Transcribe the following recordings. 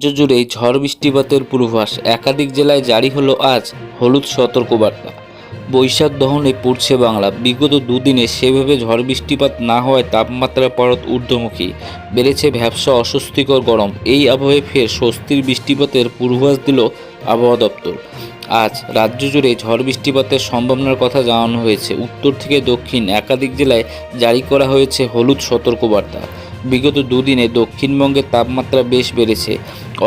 রাজ্য জুড়েই ঝড় বৃষ্টিপাতের পূর্বাভাস, একাধিক জেলায় জারি হলো আজ হলুদ সতর্কবার্তা। বৈশাখ দহনে পড়ছে বাংলা। বিগত দুদিনে সেভাবে ঝড় বৃষ্টিপাত না হওয়ায় তাপমাত্রা পারদ ঊর্ধ্বমুখী, বেড়েছে ভ্যাপসা অস্বস্তিকর গরম। এই আবহে ফের স্বস্তির বৃষ্টিপাতের পূর্বাভাস দিল আবহাওয়া দপ্তর। আজ রাজ্য জুড়ে ঝড় বৃষ্টিপাতের সম্ভাবনার কথা জানানো হয়েছে। উত্তর থেকে দক্ষিণ একাধিক জেলায় জারি করা হয়েছে হলুদ সতর্কবার্তা। বিগত দুদিনে দক্ষিণবঙ্গের তাপমাত্রা বেশ বেড়েছে।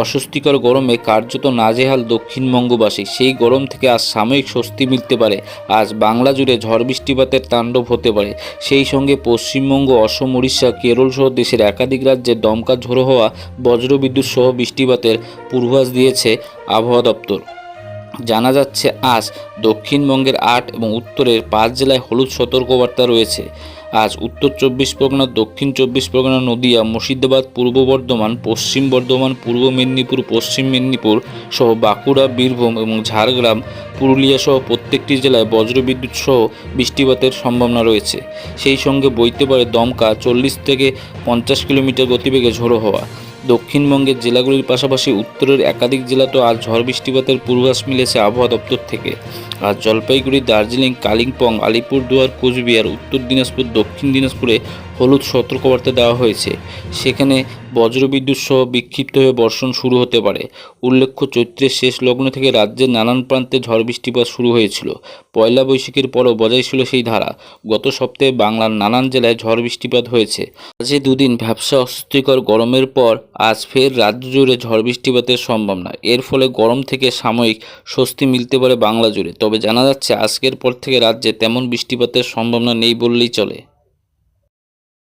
অস্বস্তিকর গরমে কার্যত নাজেহাল দক্ষিণবঙ্গবাসী। সেই গরম থেকে আজ সাময়িক স্বস্তি মিলতে পারে। আজ বাংলা জুড়ে ঝড় বৃষ্টিপাতের তাণ্ডব হতে পারে। সেই সঙ্গে পশ্চিমবঙ্গ, অসম, উড়িষ্যা, কেরল সহ দেশের একাধিক রাজ্যে দমকা ঝোড়ো হওয়া, বজ্রবিদ্যুৎ সহ বৃষ্টিপাতের পূর্বাভাস দিয়েছে আবহাওয়া দপ্তর। জানা যাচ্ছে আজ দক্ষিণবঙ্গের 8 এবং উত্তরের 5 জেলায় হলুদ সতর্কবার্তা রয়েছে। আজ উত্তর 24 পরগনা, দক্ষিণ 24 পরগনা, নদিয়া, মুর্শিদাবাদ, পূর্ব বর্ধমান, পশ্চিম বর্ধমান, পূর্ব মেদিনীপুর, পশ্চিম মেদিনীপুর সহ বাঁকুড়া, বীরভূম এবং ঝাড়গ্রাম, পুরুলিয়া সহ প্রত্যেকটি জেলায় বজ্রবিদ্যুৎ সহ বৃষ্টিপাতের সম্ভাবনা রয়েছে। সেই সঙ্গে বইতে পারে দমকা 40 থেকে 50 কিলোমিটার গতিবেগে ঝোড়ো হওয়া। দক্ষিণবঙ্গের জেলাগুলির পাশাপাশি উত্তরের একাধিক জেলাতেও আজ ঝড় বৃষ্টিপাতের পূর্বাভাস মিলেছে আবহাওয়া দপ্তর থেকে। আজ জলপাইগুড়ি, দার্জিলিং, কালিম্পং, আলিপুরদুয়ার, কোচবিহার, উত্তর দিনাজপুর, দক্ষিণ দিনাজপুরে হলুদ সতর্কবার্তা দেওয়া হয়েছে। সেখানে বজ্রবিদ্যুৎ সহ বিক্ষিপ্তভাবে বর্ষণ শুরু হতে পারে। উল্লেখ্য, চৈত্রের শেষ লগ্ন থেকে রাজ্যের নানান প্রান্তে ঝড় বৃষ্টিপাত শুরু হয়েছিল। পয়লা বৈশাখের পরও বজায় ছিল সেই ধারা। গত সপ্তাহে বাংলার নানান জেলায় ঝড় বৃষ্টিপাত হয়েছে। আজে দুদিন ভ্যাপসা অস্বস্তিকর গরমের পর আজ ফের রাজ্য জুড়ে ঝড় বৃষ্টিপাতের সম্ভাবনা। এর ফলে গরম থেকে সাময়িক স্বস্তি মিলতে পারে বাংলা জুড়ে। তবে জানা যাচ্ছে আজকের পর থেকে রাজ্যে তেমন বৃষ্টিপাতের সম্ভাবনা নেই বললেই চলে।